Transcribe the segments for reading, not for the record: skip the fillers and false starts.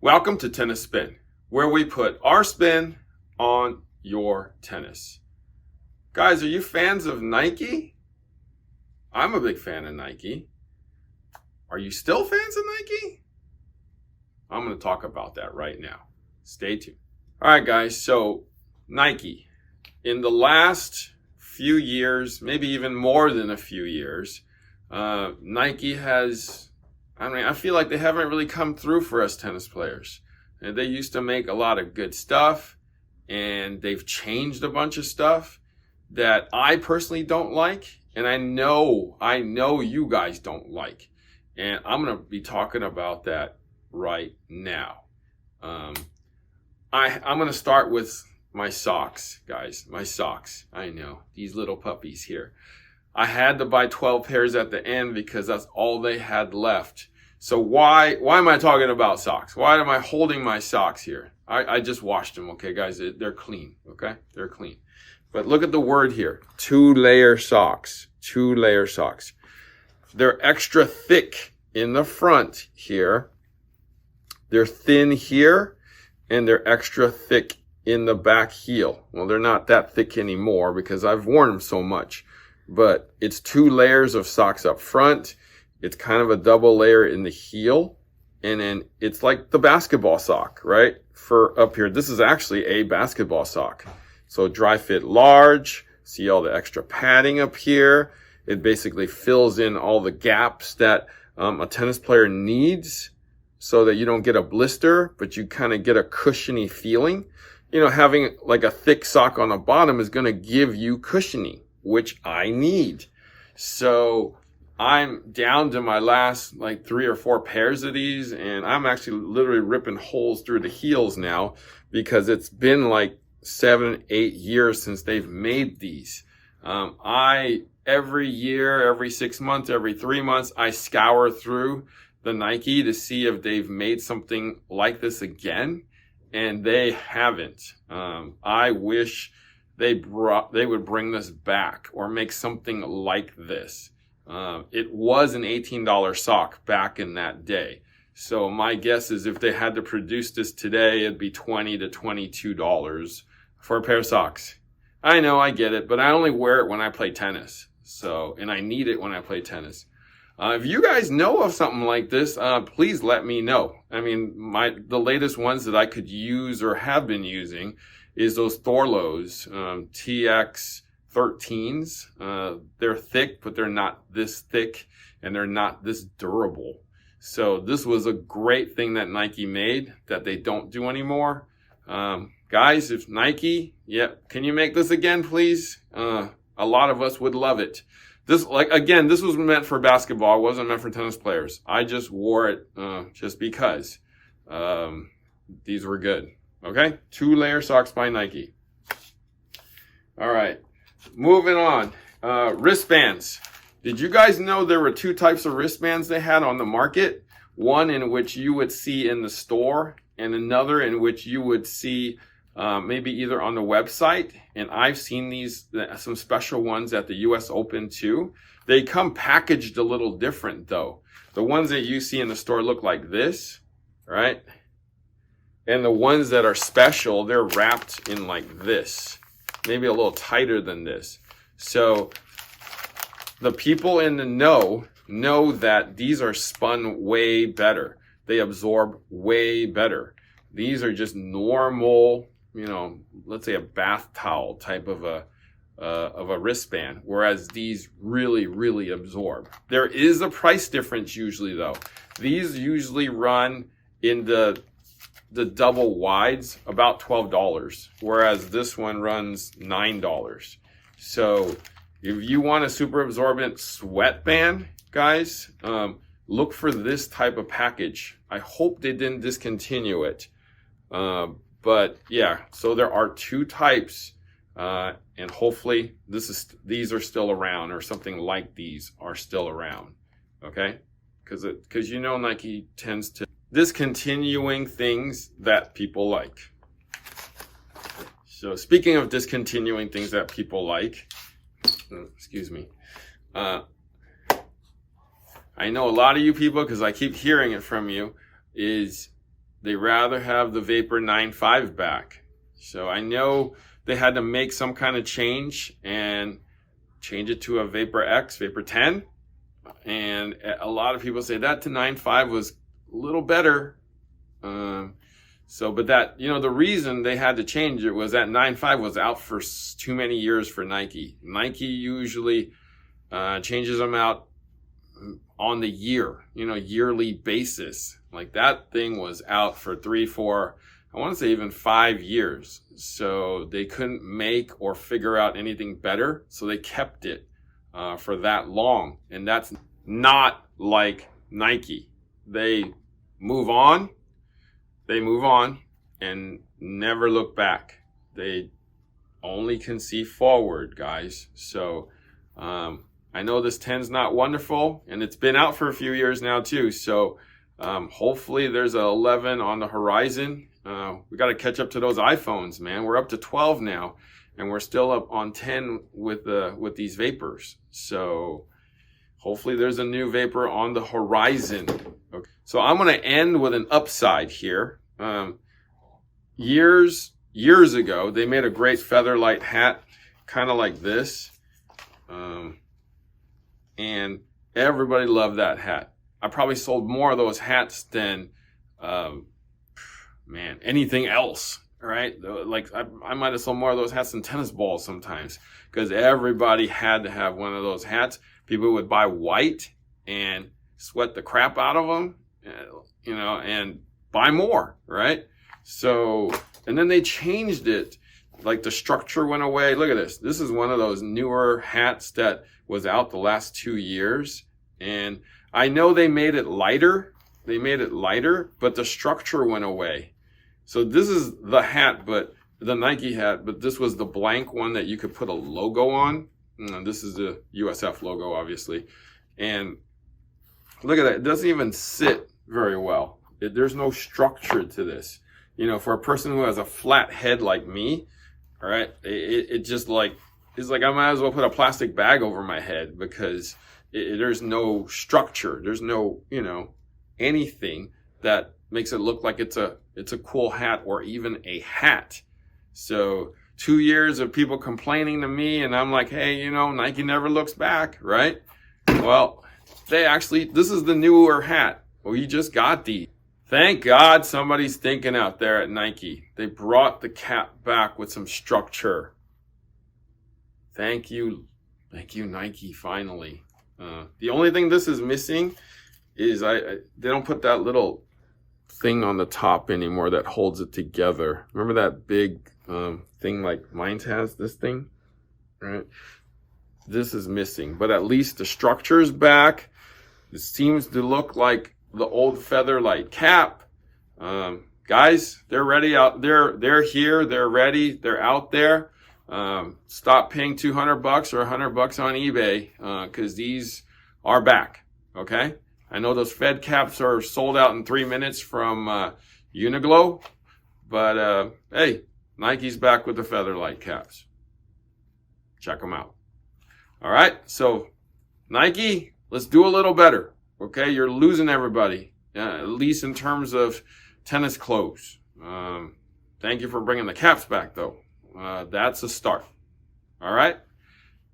Welcome to Tennis Spin, where we put our spin on your tennis. Guys, are you fans of Nike? I'm a big fan of Nike. Are you still fans of Nike? I'm going to talk about that right now. Stay tuned. All right, guys, so Nike. In the last few years, maybe even more than a few years, Nike has... I feel like they haven't really come through for us tennis players. And they used to make a lot of good stuff, and they've changed a bunch of stuff that I personally don't like, and I know you guys don't like. And I'm going to be talking about that right now. I'm going to start with my socks, guys. My socks. I know, these little puppies here. I had to buy 12 pairs at the end because that's all they had left. So why am I talking about socks? Why am I holding my socks here? I just washed them, okay, guys? They're clean, okay? They're clean. But look at the word here. 2-layer socks. 2-layer socks. They're extra thick in the front here. They're thin here, and they're extra thick in the back heel. Well, they're not that thick anymore because I've worn them so much. But it's 2 layers of socks up front. It's kind of a double layer in the heel. And then it's like the basketball sock, right? For up here, this is actually a basketball sock. So dry fit large. See all the extra padding up here. It basically fills in all the gaps that a tennis player needs so that you don't get a blister, but you kind of get a cushiony feeling. You know, having like a thick sock on the bottom is going to give you cushioning, which I need. So I'm down to my last like 3 or 4 pairs of these, and I'm actually literally ripping holes through the heels now because it's been like 7, 8 years since they've made these. Every year, every 6 months, every 3 months, I scour through the Nike to see if they've made something like this again, and they haven't. I wish they would bring this back or make something like this. It was an $18 sock back in that day. So my guess is if they had to produce this today, it'd be $20 to $22 for a pair of socks. I know, I get it, but I only wear it when I play tennis. So, and I need it when I play tennis. If you guys know of something like this, please let me know. I mean, the latest ones that I could use or have been using is those Thorlos, TX13s. They're thick, but they're not this thick, and they're not this durable. So this was a great thing that Nike made that they don't do anymore. Guys, if Nike, can you make this again, please? A lot of us would love it. This was meant for basketball. It wasn't meant for tennis players. I just wore it just because these were good. Okay, 2-layer socks by Nike. All right, moving on. Wristbands. Did you guys know there were 2 types of wristbands they had on the market? One in which you would see in the store, and another in which you would see maybe either on the website. And I've seen these, some special ones at the US Open too. They come packaged a little different though. The ones that you see in the store look like this, right? And the ones that are special, they're wrapped in like this, maybe a little tighter than this. So the people in the know that these are spun way better. They absorb way better. These are just normal, you know, let's say a bath towel type of a wristband, whereas these really, really absorb. There is a price difference usually though. These usually run in the double wides about $12, whereas this one runs $9. So if you want a super absorbent sweatband, guys, look for this type of package. I hope they didn't discontinue it. But yeah, so there are 2 types, and hopefully these are still around, or something like these are still around. Okay, because you know Nike tends to discontinuing things that people like. So speaking of discontinuing things that people like, excuse me, I know a lot of you people, because I keep hearing it from you, is They rather have the Vapor 9.5 back. So I know they had to make some kind of change and change it to a Vapor X, Vapor 10. And a lot of people say that to 9.5 was a little better. But that, the reason they had to change it was that 9.5 was out for too many years for Nike. Nike usually changes them out on the yearly basis. Like that thing was out for 3, 4, I want to say even 5 years. So they couldn't make or figure out anything better. So they kept it for that long. And that's not like Nike. They move on and never look back. They only can see forward, guys. So I know this 10's not wonderful, and it's been out for a few years now too. So hopefully there's an 11 on the horizon. We got to catch up to those iPhones, man. We're up to 12 now, and we're still up on 10 with these Vapors. So hopefully there's a new Vapor on the horizon. Okay. So I'm going to end with an upside here. Years ago, they made a great Featherlite hat, kind of like this. And everybody loved that hat. I probably sold more of those hats than, anything else, right? Like I might have sold more of those hats than tennis balls sometimes, because everybody had to have one of those hats. People would buy white and sweat the crap out of them, and buy more, right? So, and then they changed it. Like the structure went away. Look at this. This is one of those newer hats that was out the last 2 years. And I know they made it lighter. But the structure went away. So this is the hat, but the Nike hat, but this was the blank one that you could put a logo on. This is the USF logo, obviously. And look at that. It doesn't even sit very well. There's no structure to this. For a person who has a flat head like me, all right, it just it's like I might as well put a plastic bag over my head, because there's no structure. There's no, anything that makes it look like it's a cool hat or even a hat. So 2 years of people complaining to me, and I'm like, hey, Nike never looks back, right? Well, this is the newer hat. Well, you just got these. Thank God somebody's thinking out there at Nike. They brought the cap back with some structure. Thank you, Nike, finally. The only thing this is missing is they don't put that little thing on the top anymore that holds it together. Remember that big thing like mine has, this thing? Right? This is missing, but at least the structure's back. It seems to look like the old Featherlite cap. Guys, they're ready out there. They're here. They're ready. They're out there. Stop paying $200 or $100 on eBay, because these are back. Okay. I know those Fed caps are sold out in 3 minutes from Uniqlo, but hey, Nike's back with the Featherlite caps. Check them out. All right. So Nike, let's do a little better. Okay, you're losing everybody, at least in terms of tennis clothes. Thank you for bringing the caps back, though. That's a start. All right?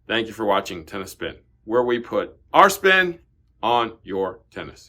Thank you for watching Tennis Spin, where we put our spin on your tennis.